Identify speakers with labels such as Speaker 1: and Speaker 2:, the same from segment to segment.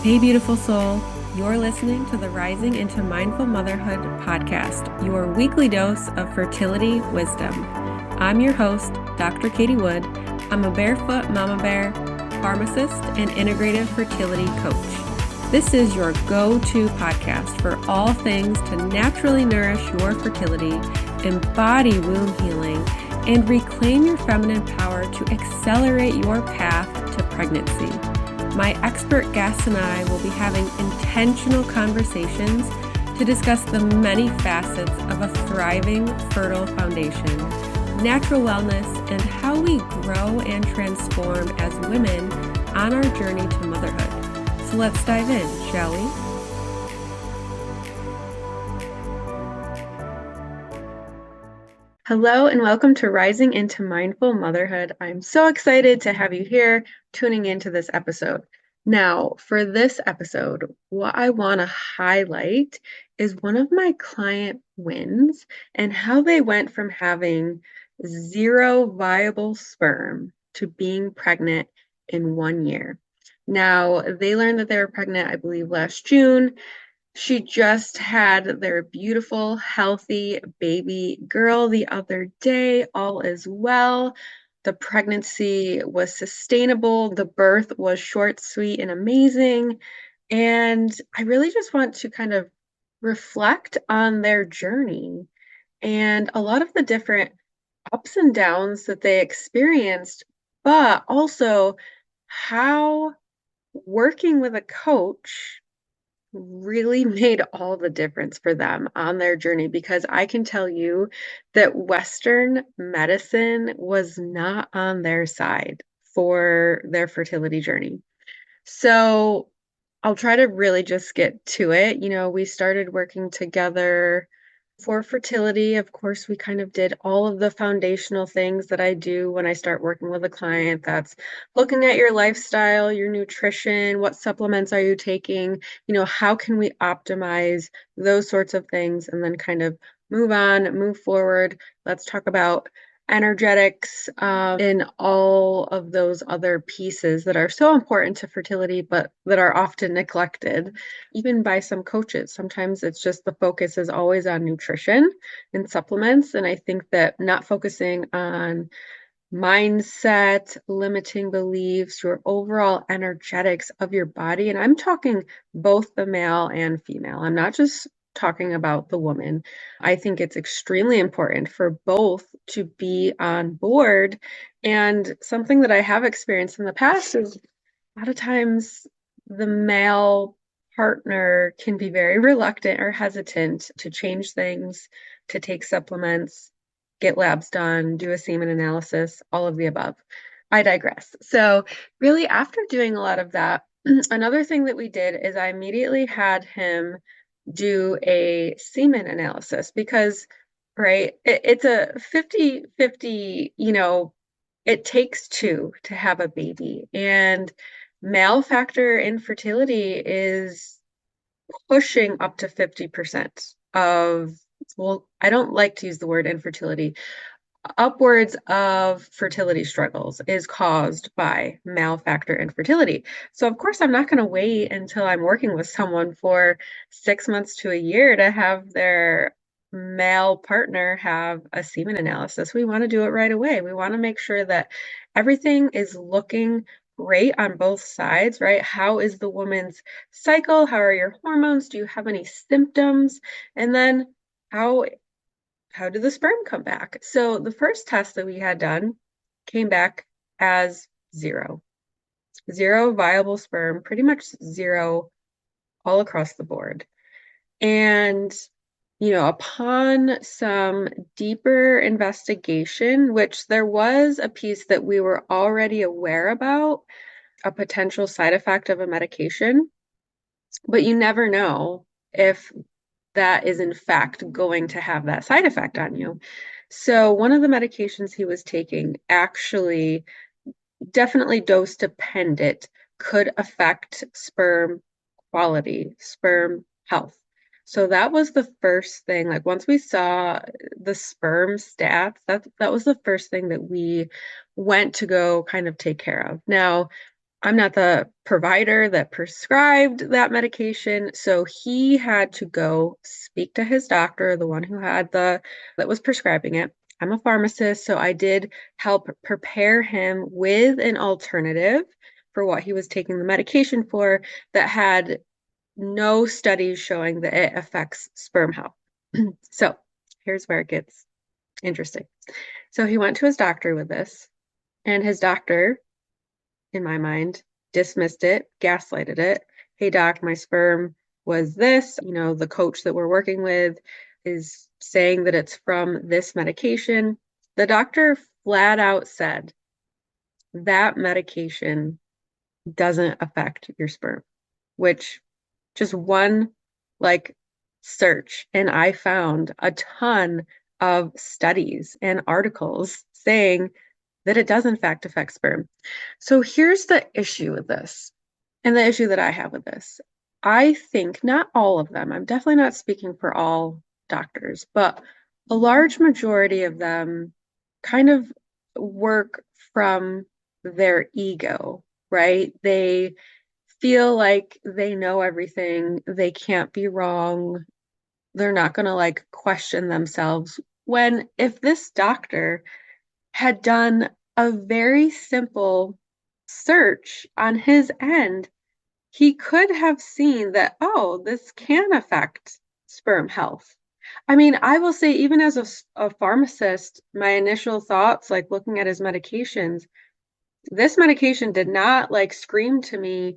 Speaker 1: Hey, beautiful soul. You're listening to the Rising into Mindful Motherhood podcast, your weekly dose of fertility wisdom. I'm your host, Dr. Katie Wood. I'm a barefoot mama bear, pharmacist, and integrative fertility coach. This is your go-to podcast for all things to naturally nourish your fertility, embody womb healing, and reclaim your feminine power to accelerate your path to pregnancy. My expert guests and I will be having intentional conversations to discuss the many facets of a thriving, fertile foundation, natural wellness, and how we grow and transform as women on our journey to motherhood. So let's dive in, shall we? Hello and welcome to Rising into Mindful Motherhood. I'm so excited to have you here tuning into this episode. Now, for this episode, what I want to highlight is one of my client wins and how they went from having 0 viable sperm to being pregnant in 1 year. Now, they learned that they were pregnant, I believe, last June. She just had their beautiful, healthy baby girl the other day. All is well. The pregnancy was sustainable. The birth was short, sweet, and amazing. And I really just want to kind of reflect on their journey and a lot of the different ups and downs that they experienced, but also how working with a coach really made all the difference for them on their journey, because I can tell you that Western medicine was not on their side for their fertility journey. So I'll try to really just get to it. We started working together for fertility. Of course, we kind of did all of the foundational things that I do when I start working with a client. That's looking at your lifestyle, your nutrition, what supplements are you taking, how can we optimize those sorts of things, and then kind of move on, move forward. Let's talk about energetics, and all of those other pieces that are so important to fertility, but that are often neglected, even by some coaches. Sometimes it's just the focus is always on nutrition and supplements. And I think that not focusing on mindset, limiting beliefs, your overall energetics of your body. And I'm talking both the male and female. I'm not just talking about the woman. I think it's extremely important for both to be on board. And something that I have experienced in the past is a lot of times the male partner can be very reluctant or hesitant to change things, to take supplements, get labs done, do a semen analysis, all of the above. I digress. So really, after doing a lot of that, another thing that we did is I immediately had him do a semen analysis, because, right, it's a 50-50, it takes two to have a baby. And male factor infertility is pushing up to 50% of, well, I don't like to use the word infertility, upwards of fertility struggles is caused by male factor infertility. So of course, I'm not going to wait until I'm working with someone for 6 months to a year to have their male partner have a semen analysis. We want to do it right away. We want to make sure that everything is looking great on both sides, right? How is the woman's cycle? How are your hormones? Do you have any symptoms? And then how did the sperm come back? So the first test that we had done came back as 0. 0 viable sperm, pretty much 0 all across the board. And, upon some deeper investigation, which there was a piece that we were already aware about, a potential side effect of a medication, but you never know if that is in fact going to have that side effect on you. So one of the medications he was taking actually, definitely dose dependent, could affect sperm quality, sperm health. So that was the first thing. Like, once we saw the sperm stats, that was the first thing that we went to go kind of take care of. Now, I'm not the provider that prescribed that medication, so he had to go speak to his doctor, the one who had that was prescribing it. I'm a pharmacist, so I did help prepare him with an alternative for what he was taking the medication for that had no studies showing that it affects sperm health. So here's where it gets interesting. So he went to his doctor with this, and his doctor, in my mind, dismissed it, gaslighted it. Hey, doc, my sperm was this. The coach that we're working with is saying that it's from this medication. The doctor flat out said that medication doesn't affect your sperm, which just one like search, and I found a ton of studies and articles saying that it does in fact affect sperm. So here's the issue with this, and the issue that I have with this. I think not all of them, I'm definitely not speaking for all doctors, but a large majority of them kind of work from their ego, right? They feel like they know everything, they can't be wrong, they're not going to like question themselves. When if this doctor had done a very simple search on his end, he could have seen that, oh, this can affect sperm health. I mean, I will say, even as a pharmacist, my initial thoughts, like looking at his medications, this medication did not like scream to me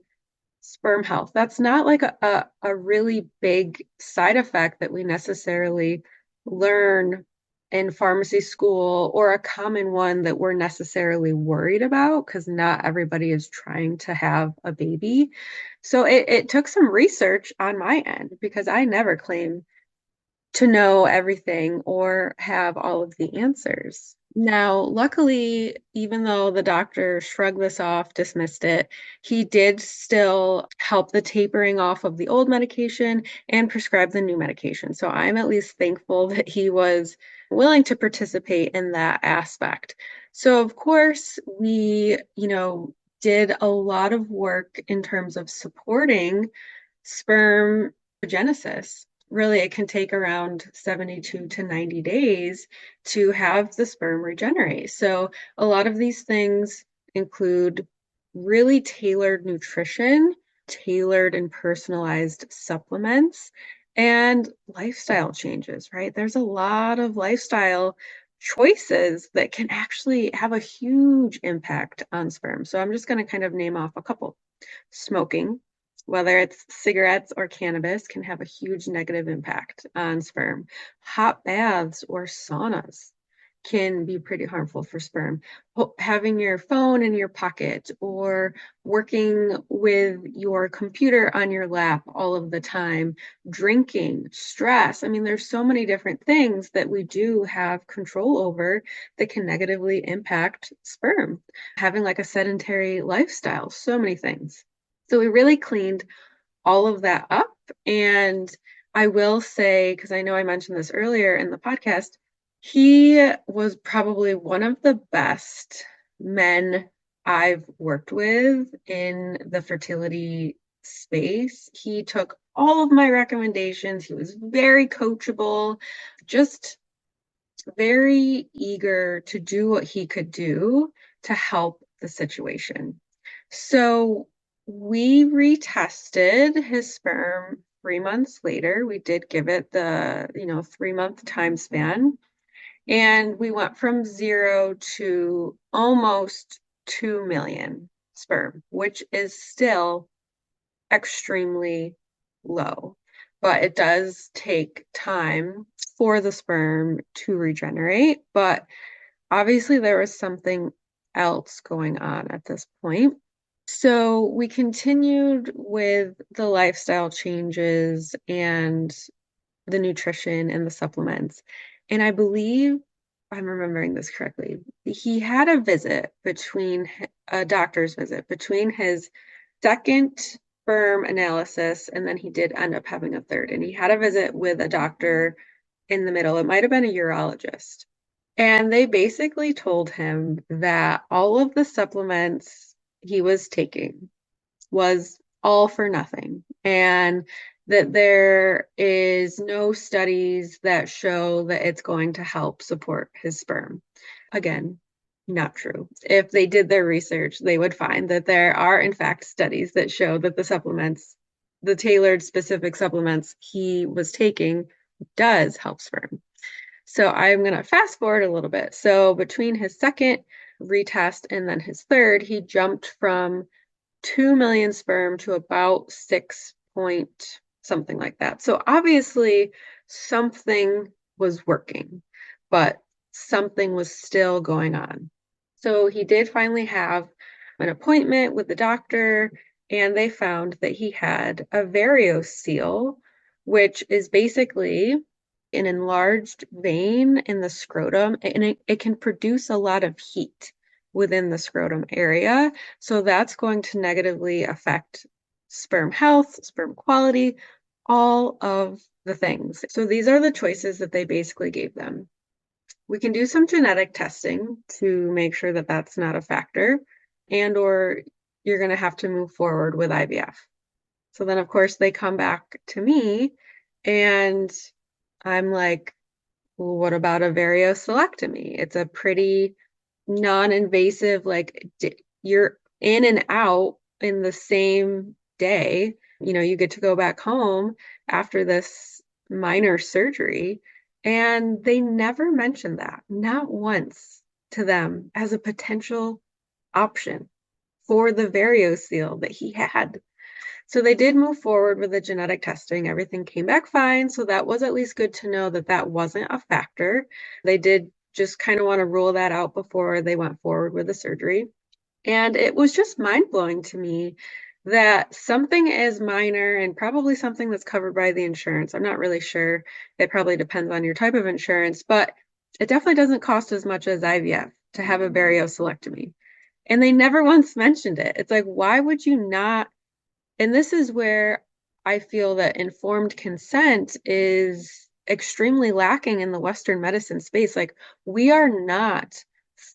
Speaker 1: sperm health. That's not like a really big side effect that we necessarily learn in pharmacy school, or a common one that we're necessarily worried about because not everybody is trying to have a baby. So it took some research on my end because I never claim to know everything or have all of the answers. Now, luckily, even though the doctor shrugged this off, dismissed it, he did still help the tapering off of the old medication and prescribe the new medication. So I'm at least thankful that he was willing to participate in that aspect. So, of course, we, did a lot of work in terms of supporting sperm genesis. Really, it can take around 72 to 90 days to have the sperm regenerate. So, a lot of these things include really tailored nutrition, tailored and personalized supplements, and lifestyle changes, right? There's a lot of lifestyle choices that can actually have a huge impact on sperm. So, I'm just going to kind of name off a couple. Smoking, whether it's cigarettes or cannabis, can have a huge negative impact on sperm. Hot baths or saunas can be pretty harmful for sperm. Having your phone in your pocket or working with your computer on your lap all of the time, drinking, stress. I mean, there's so many different things that we do have control over that can negatively impact sperm. Having like a sedentary lifestyle, so many things. So we really cleaned all of that up. And I will say, because I know I mentioned this earlier in the podcast, he was probably one of the best men I've worked with in the fertility space. He took all of my recommendations. He was very coachable, just very eager to do what he could do to help the situation. So we retested his sperm 3 months later. We did give it the, 3 month time span. And we went from 0 to almost 2 million sperm, which is still extremely low. But it does take time for the sperm to regenerate. But obviously, there was something else going on at this point. So we continued with the lifestyle changes and the nutrition and the supplements. And I believe I'm remembering this correctly. He had a visit between a doctor's visit between his second sperm analysis, and then he did end up having a third. And he had a visit with a doctor in the middle. It might have been a urologist. And they basically told him that all of the supplements he was taking was all for nothing, and that there is no studies that show that it's going to help support his sperm. Again, not true. If they did their research, they would find that there are, in fact, studies that show that the supplements, the tailored specific supplements he was taking, does help sperm. So I'm going to fast forward a little bit. So between his second retest and then his third, he jumped from 2 million sperm to about 6 point something like that. So obviously something was working, but something was still going on. So he did finally have an appointment with the doctor, and they found that he had a variocele, which is basically an enlarged vein in the scrotum, and it can produce a lot of heat within the scrotum area. So that's going to negatively affect sperm health, sperm quality, all of the things. So these are the choices that they basically gave them. We can do some genetic testing to make sure that that's not a factor, and or you're going to have to move forward with IVF. So then, of course, they come back to me, and I'm like, well, what about a variocelectomy? It's a pretty non-invasive, like you're in and out in the same day. You get to go back home after this minor surgery. And they never mentioned that, not once to them as a potential option for the variocele that he had. So they did move forward with the genetic testing. Everything came back fine. So that was at least good to know that that wasn't a factor. They did just kind of want to rule that out before they went forward with the surgery. And it was just mind blowing to me that something as minor and probably something that's covered by the insurance, I'm not really sure. It probably depends on your type of insurance, but it definitely doesn't cost as much as IVF to have a variocelectomy. And they never once mentioned it. It's like, why would you not? And this is where I feel that informed consent is extremely lacking in the Western medicine space. Like, we are not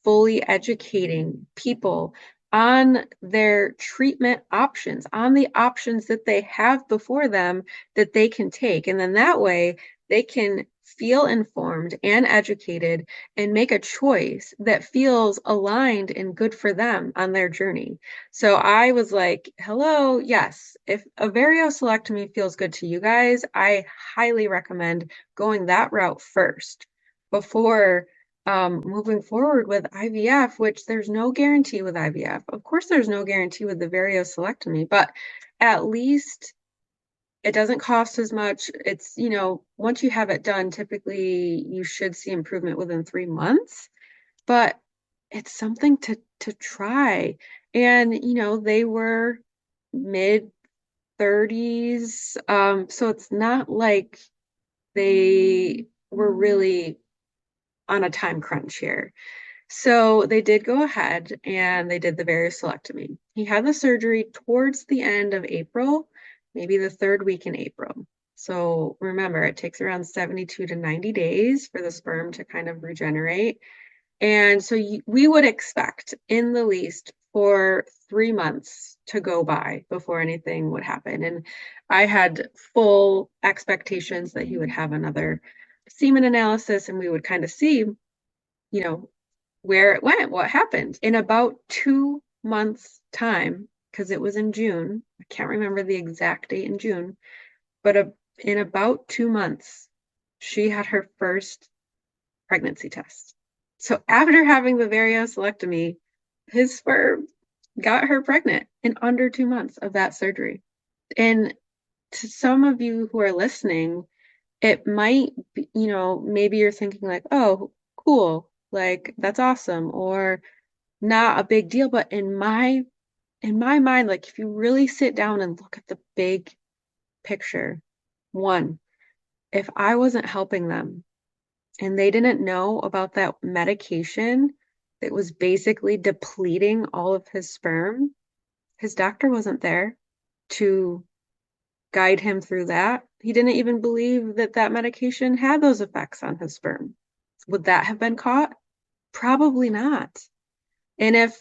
Speaker 1: fully educating people on their treatment options, on the options that they have before them that they can take. And then that way they can feel informed and educated and make a choice that feels aligned and good for them on their journey. So I was like, hello, yes, if a variocelectomy feels good to you guys, I highly recommend going that route first before moving forward with IVF, which there's no guarantee with IVF. Of course, there's no guarantee with the variocelectomy, but at least it doesn't cost as much. It's, once you have it done, typically you should see improvement within 3 months, but it's something to try. And, they were mid 30s. So it's not like they were really on a time crunch here. So they did go ahead and they did the variocelectomy. He had the surgery towards the end of April, maybe the third week in April. So remember, it takes around 72 to 90 days for the sperm to kind of regenerate. And so we would expect, in the least, for 3 months to go by before anything would happen. And I had full expectations that he would have another semen analysis and we would kind of see, where it went, what happened. In about 2 months' time, because it was in June, I can't remember the exact date in June, but in about 2 months, she had her first pregnancy test. So after having the variocelectomy, his sperm got her pregnant in under 2 months of that surgery. And to some of you who are listening, it might be, maybe you're thinking like, oh, cool, like that's awesome, or not a big deal. But in my mind, like if you really sit down and look at the big picture, one, if I wasn't helping them and they didn't know about that medication that was basically depleting all of his sperm, his doctor wasn't there to guide him through that. He didn't even believe that that medication had those effects on his sperm. Would that have been caught? Probably not. And if,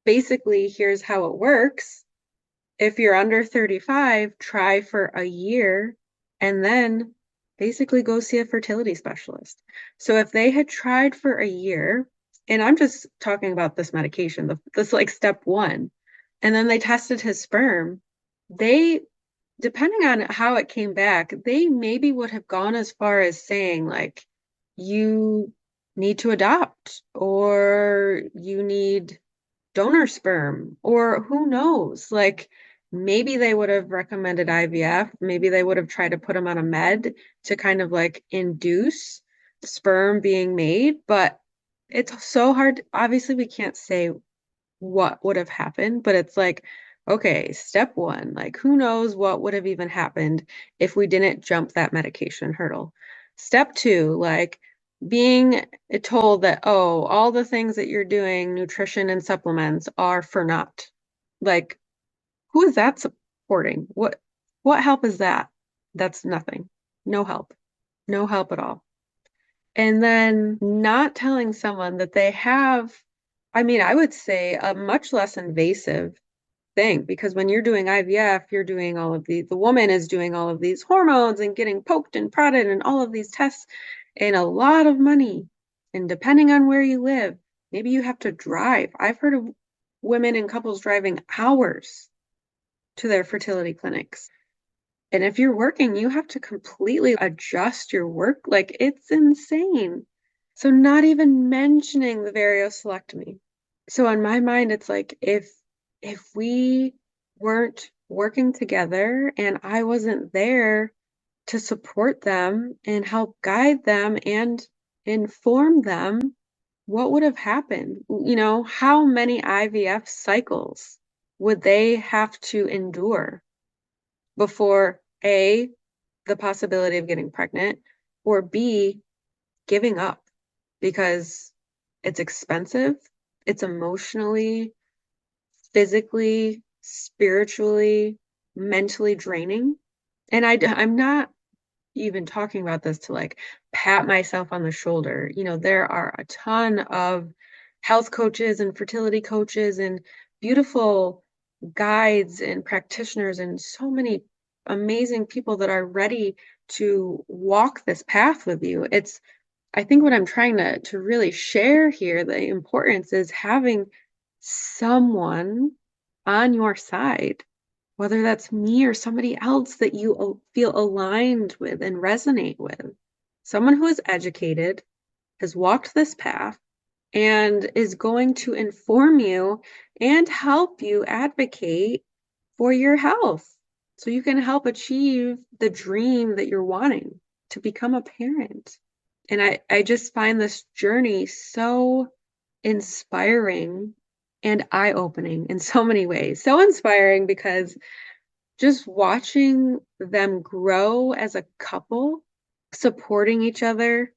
Speaker 1: basically, here's how it works. If you're under 35, try for a year and then basically go see a fertility specialist. So if they had tried for a year, and I'm just talking about this medication, this like step one, and then they tested his sperm, they, depending on how it came back, they maybe would have gone as far as saying, like, you need to adopt or you need donor sperm, or who knows? Like maybe they would have recommended IVF. Maybe they would have tried to put him on a med to kind of like induce sperm being made. But it's so hard. Obviously, we can't say what would have happened, but it's like, okay, step one, like who knows what would have even happened if we didn't jump that medication hurdle. Step two, like being told that, oh, all the things that you're doing, nutrition and supplements, are for naught. Like, who is that supporting? What help is that? That's nothing. No help. No help at all. And then not telling someone that they have, I mean, I would say a much less invasive thing, because when you're doing IVF, you're doing all of the woman is doing all of these hormones and getting poked and prodded and all of these tests and a lot of money. And depending on where you live, maybe you have to drive. I've heard of women and couples driving hours to their fertility clinics. And if you're working, you have to completely adjust your work. Like it's insane. So not even mentioning the varioselectomy. So in my mind, it's like if we weren't working together and I wasn't there to support them and help guide them and inform them, what would have happened? You know, how many IVF cycles would they have to endure before A, the possibility of getting pregnant, or B, giving up because it's expensive, it's emotionally, physically, spiritually, mentally draining. And I'm not even talking about this to like pat myself on the shoulder. You know, there are a ton of health coaches and fertility coaches and beautiful guides and practitioners and so many amazing people that are ready to walk this path with you. It's, I think what I'm trying to really share here, the importance is having someone on your side, whether that's me or somebody else that you feel aligned with and resonate with. Someone who is educated, has walked this path, and is going to inform you and help you advocate for your health so you can help achieve the dream that you're wanting to become a parent. And I just find this journey so inspiring and eye-opening in so many ways. So inspiring because just watching them grow as a couple, supporting each other,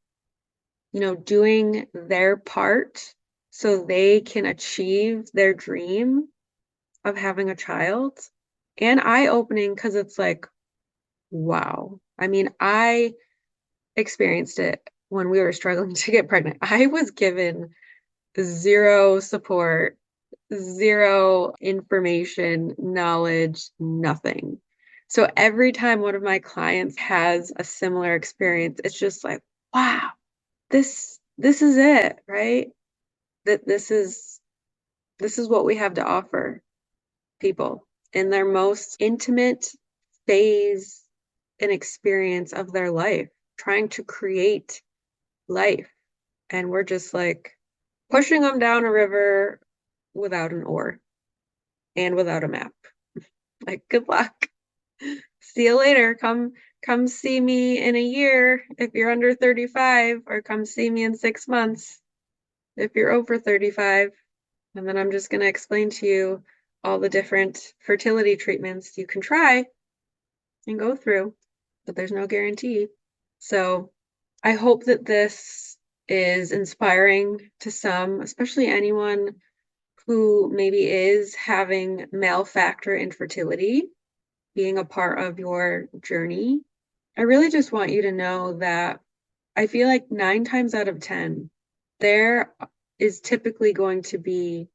Speaker 1: you know, doing their part so they can achieve their dream of having a child. And eye-opening because it's like, wow. I mean, I experienced it when we were struggling to get pregnant. I was given zero support, zero information, knowledge, nothing. So every time one of my clients has a similar experience, it's just like, wow, this is it, right? That this is what we have to offer people in their most intimate phase and experience of their life, trying to create life. And we're just like pushing them down a river without an oar and without a map. Like, good luck. See you later. Come see me in a year if you're under 35, or come see me in 6 months if you're over 35. And then I'm just going to explain to you all the different fertility treatments you can try and go through, but there's no guarantee. So I hope that this is inspiring to some, especially anyone who maybe is having male factor infertility being a part of your journey. I really just want you to know that I feel like 9 times out of 10, there is typically going to be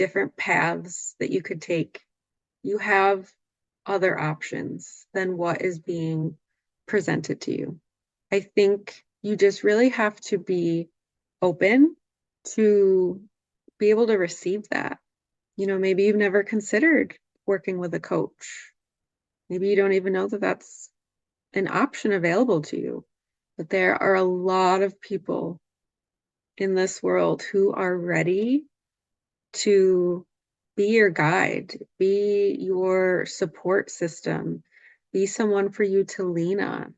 Speaker 1: different paths that you could take. You have other options than what is being presented to you. I think you just really have to be open to be able to receive that. Maybe you've never considered working with a coach. Maybe you don't even know that that's an option available to you. But there are a lot of people in this world who are ready to be your guide, be your support system, be someone for you to lean on,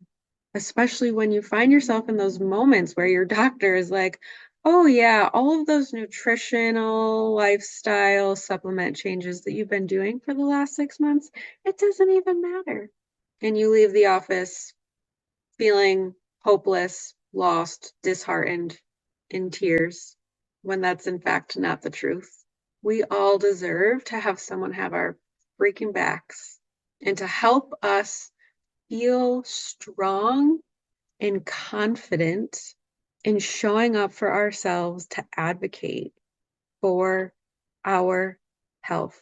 Speaker 1: especially when you find yourself in those moments where your doctor is like, oh yeah, all of those nutritional lifestyle supplement changes that you've been doing for the last 6 months, it doesn't even matter. And you leave the office feeling hopeless, lost, disheartened, in tears, when that's in fact not the truth. We all deserve to have someone have our freaking backs and to help us feel strong and confident in showing up for ourselves to advocate for our health,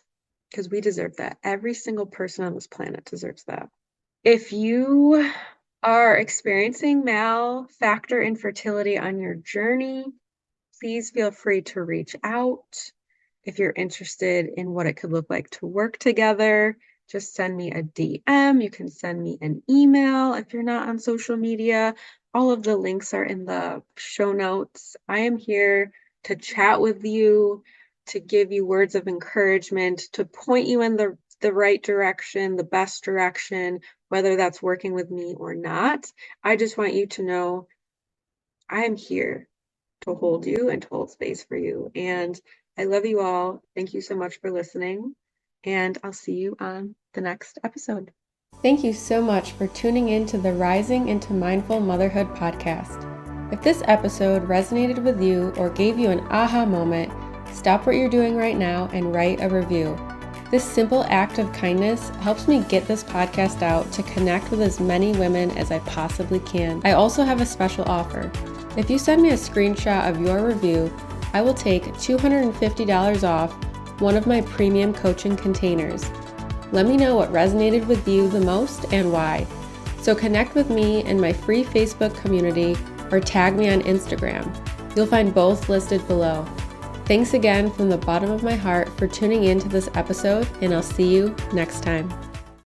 Speaker 1: because we deserve that. Every single person on this planet deserves that. If you are experiencing male factor infertility on your journey, please feel free to reach out. If you're interested in what it could look like to work together, just send me a DM. You can send me an email if you're not on social media. All of the links are in the show notes. I am here to chat with you, to give you words of encouragement, to point you in the right direction, the best direction, whether that's working with me or not. I just want you to know I am here to hold you and to hold space for you. And I love you all. Thank you so much for listening. And I'll see you on the next episode. Thank you so much for tuning in to the Rising into Mindful Motherhood podcast. If this episode resonated with you or gave you an aha moment, stop what you're doing right now and write a review. This simple act of kindness helps me get this podcast out to connect with as many women as I possibly can. I also have a special offer. If you send me a screenshot of your review, I will take $250 off one of my premium coaching containers. Let me know what resonated with you the most and why. So connect with me in my free Facebook community or tag me on Instagram. You'll find both listed below. Thanks again from the bottom of my heart for tuning in to this episode, and I'll see you next time.